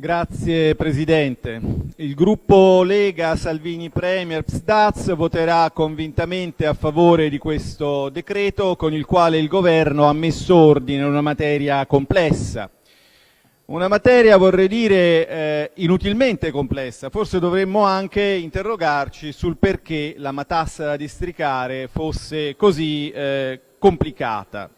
Grazie Presidente. Il gruppo Lega Salvini Premier-PSDAZ voterà convintamente a favore di questo decreto con il quale il Governo ha messo ordine in una materia complessa. Una materia, vorrei dire, inutilmente complessa. Forse dovremmo anche interrogarci sul perché la matassa da districare fosse così complicata.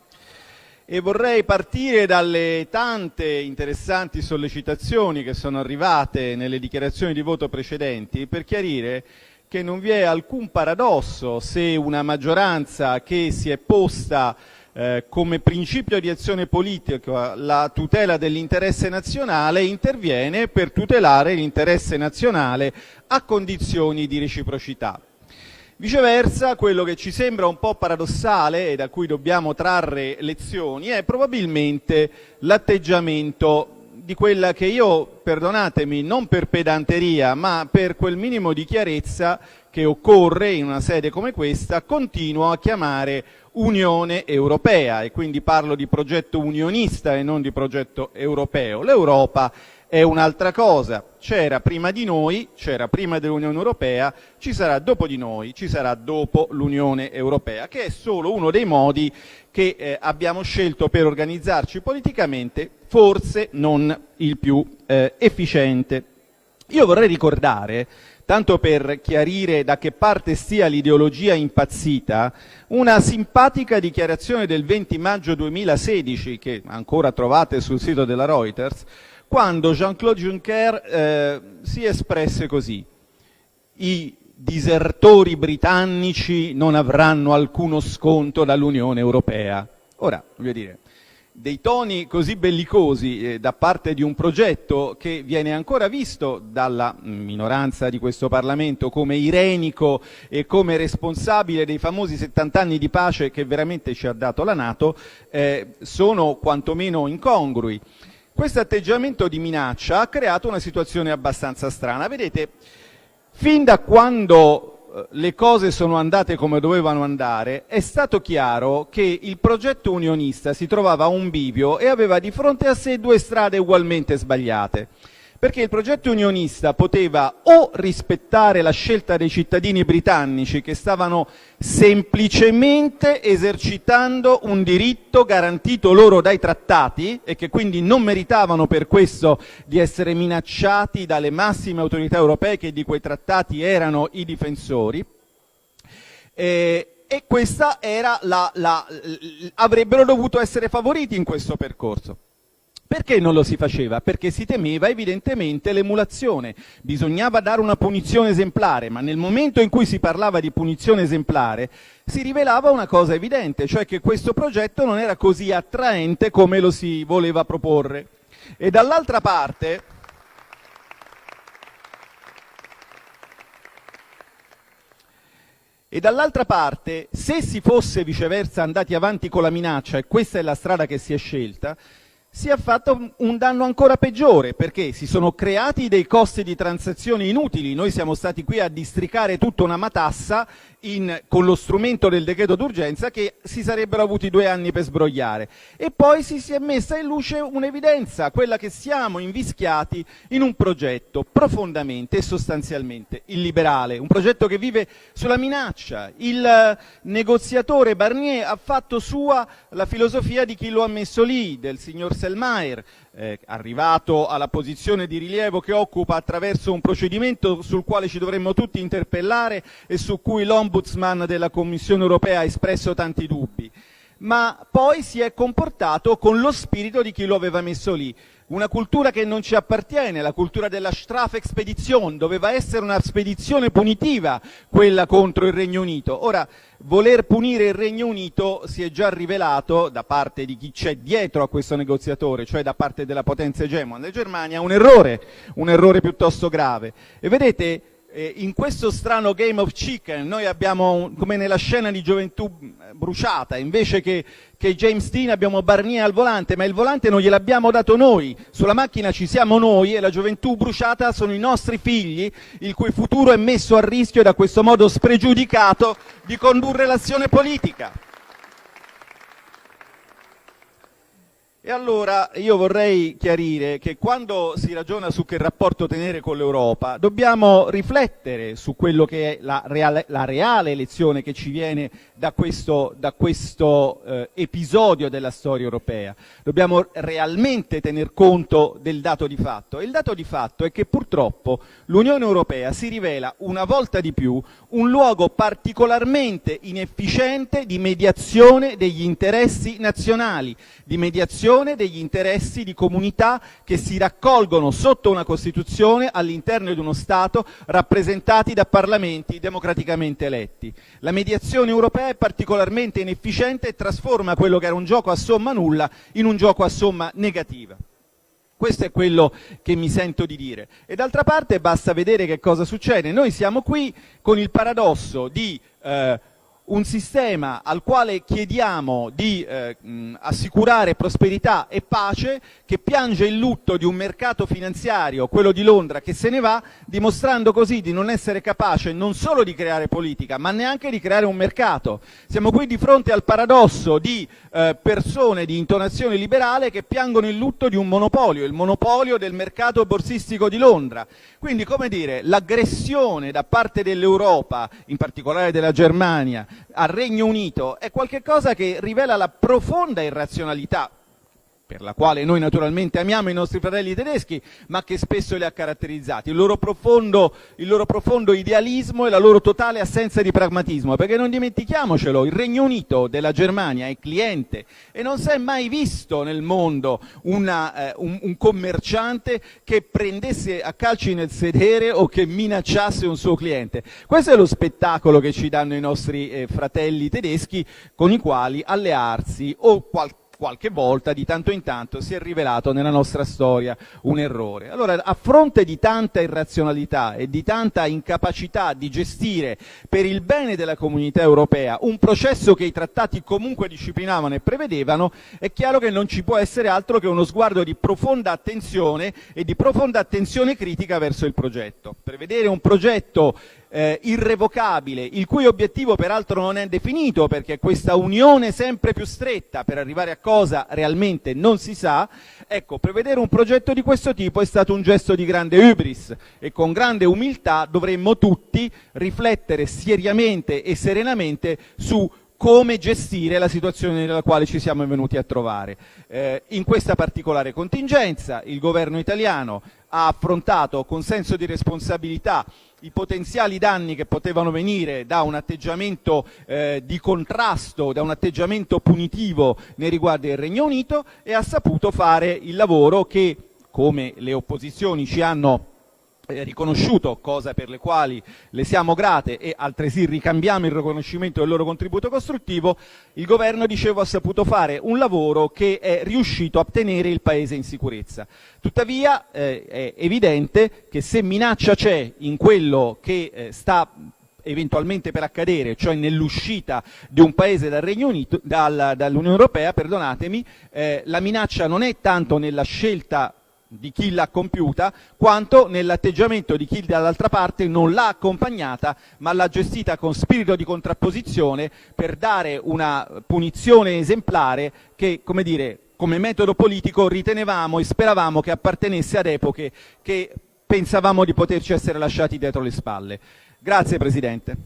E vorrei partire dalle tante interessanti sollecitazioni che sono arrivate nelle dichiarazioni di voto precedenti per chiarire che non vi è alcun paradosso se una maggioranza che si è posta come principio di azione politica la tutela dell'interesse nazionale interviene per tutelare l'interesse nazionale a condizioni di reciprocità. Viceversa, quello che ci sembra un po' paradossale e da cui dobbiamo trarre lezioni è probabilmente l'atteggiamento di quella che io, perdonatemi, non per pedanteria, ma per quel minimo di chiarezza che occorre in una sede come questa, continuo a chiamare Unione Europea, e quindi parlo di progetto unionista e non di progetto europeo. L'Europa è un'altra cosa. C'era prima di noi, c'era prima dell'Unione Europea, ci sarà dopo di noi, ci sarà dopo l'Unione Europea, che è solo uno dei modi che abbiamo scelto per organizzarci politicamente, forse non il più efficiente. Io vorrei ricordare, tanto per chiarire da che parte stia l'ideologia impazzita, una simpatica dichiarazione del 20 maggio 2016, che ancora trovate sul sito della Reuters, quando Jean-Claude Juncker si espresse così: i disertori britannici non avranno alcuno sconto dall'Unione Europea. Ora, voglio dire, dei toni così bellicosi da parte di un progetto che viene ancora visto dalla minoranza di questo Parlamento come irenico e come responsabile dei famosi 70 anni di pace che veramente ci ha dato la NATO, sono quantomeno incongrui. Questo atteggiamento di minaccia ha creato una situazione abbastanza strana. Vedete, fin da quando le cose sono andate come dovevano andare, è stato chiaro che il progetto unionista si trovava a un bivio e aveva di fronte a sé due strade ugualmente sbagliate. Perché il progetto unionista poteva o rispettare la scelta dei cittadini britannici che stavano semplicemente esercitando un diritto garantito loro dai trattati e che quindi non meritavano per questo di essere minacciati dalle massime autorità europee che di quei trattati erano i difensori, e questa era avrebbero dovuto essere favoriti in questo percorso. Perché non lo si faceva? Perché si temeva evidentemente l'emulazione. Bisognava dare una punizione esemplare, ma nel momento in cui si parlava di punizione esemplare si rivelava una cosa evidente, cioè che questo progetto non era così attraente come lo si voleva proporre. E dall'altra parte se si fosse viceversa andati avanti con la minaccia, e questa è la strada che si è scelta, si è fatto un danno ancora peggiore, perché si sono creati dei costi di transazione inutili. Noi siamo stati qui a districare tutta una matassa con lo strumento del decreto d'urgenza che si sarebbero avuti 2 anni per sbrogliare. E poi si è messa in luce un'evidenza, quella che siamo invischiati in un progetto profondamente e sostanzialmente illiberale, un progetto che vive sulla minaccia. Il negoziatore Barnier ha fatto sua la filosofia di chi lo ha messo lì, del signor Selmayr, arrivato alla posizione di rilievo che occupa attraverso un procedimento sul quale ci dovremmo tutti interpellare e su cui l'Ombudsman della Commissione europea ha espresso tanti dubbi, ma poi si è comportato con lo spirito di chi lo aveva messo lì. Una cultura che non ci appartiene, la cultura della Strafexpedition, doveva essere una spedizione punitiva quella contro il Regno Unito. Ora, voler punire il Regno Unito si è già rivelato, da parte di chi c'è dietro a questo negoziatore, cioè da parte della potenza egemone della Germania, un errore piuttosto grave. E vedete, in questo strano game of chicken noi abbiamo, come nella scena di Gioventù bruciata, invece che James Dean abbiamo Barnier al volante, ma il volante non gliel'abbiamo dato noi, sulla macchina ci siamo noi e la gioventù bruciata sono i nostri figli, il cui futuro è messo a rischio da questo modo spregiudicato di condurre l'azione politica. E allora io vorrei chiarire che quando si ragiona su che rapporto tenere con l'Europa dobbiamo riflettere su quello che è la reale lezione che ci viene da questo episodio della storia europea. Dobbiamo realmente tener conto del dato di fatto, e il dato di fatto è che purtroppo l'Unione Europea si rivela una volta di più un luogo particolarmente inefficiente di mediazione degli interessi nazionali, di mediazione degli interessi di comunità che si raccolgono sotto una Costituzione all'interno di uno Stato rappresentati da parlamenti democraticamente eletti. La mediazione europea è particolarmente inefficiente e trasforma quello che era un gioco a somma nulla in un gioco a somma negativa. Questo è quello che mi sento di dire. E d'altra parte basta vedere che cosa succede. Noi siamo qui con il paradosso di un sistema al quale chiediamo di assicurare prosperità e pace, che piange il lutto di un mercato finanziario, quello di Londra, che se ne va, dimostrando così di non essere capace non solo di creare politica, ma neanche di creare un mercato. Siamo qui di fronte al paradosso di persone di intonazione liberale che piangono il lutto di un monopolio, il monopolio del mercato borsistico di Londra. Quindi, come dire, l'aggressione da parte dell'Europa, in particolare della Germania, al Regno Unito è qualcosa che rivela la profonda irrazionalità, per la quale noi naturalmente amiamo i nostri fratelli tedeschi, ma che spesso li ha caratterizzati, il loro profondo idealismo e la loro totale assenza di pragmatismo, perché non dimentichiamocelo, il Regno Unito della Germania è cliente e non si è mai visto nel mondo un commerciante che prendesse a calci nel sedere o che minacciasse un suo cliente. Questo è lo spettacolo che ci danno i nostri fratelli tedeschi, con i quali allearsi o qualche volta, di tanto in tanto, si è rivelato nella nostra storia un errore. Allora, a fronte di tanta irrazionalità e di tanta incapacità di gestire per il bene della comunità europea un processo che i trattati comunque disciplinavano e prevedevano, è chiaro che non ci può essere altro che uno sguardo di profonda attenzione e di profonda attenzione critica verso il progetto. Prevedere un progetto irrevocabile, il cui obiettivo peraltro non è definito, perché questa unione sempre più stretta per arrivare a cosa realmente non si sa. Ecco, prevedere un progetto di questo tipo è stato un gesto di grande hubris, e con grande umiltà dovremmo tutti riflettere seriamente e serenamente su come gestire la situazione nella quale ci siamo venuti a trovare. In questa particolare contingenza il governo italiano ha affrontato con senso di responsabilità i potenziali danni che potevano venire da un atteggiamento di contrasto, da un atteggiamento punitivo nei riguardi del Regno Unito, e ha saputo fare il lavoro che, come le opposizioni ci hanno riconosciuto, cosa per le quali le siamo grate e altresì ricambiamo il riconoscimento del loro contributo costruttivo, il governo, dicevo, ha saputo fare un lavoro che è riuscito a tenere il Paese in sicurezza. Tuttavia è evidente che se minaccia c'è in quello che sta eventualmente per accadere, cioè nell'uscita di un paese dal Regno Unito, dall'Unione Europea, perdonatemi, la minaccia non è tanto nella scelta di chi l'ha compiuta, quanto nell'atteggiamento di chi dall'altra parte non l'ha accompagnata, ma l'ha gestita con spirito di contrapposizione per dare una punizione esemplare che, come dire, come metodo politico ritenevamo e speravamo che appartenesse ad epoche che pensavamo di poterci essere lasciati dietro le spalle. Grazie Presidente.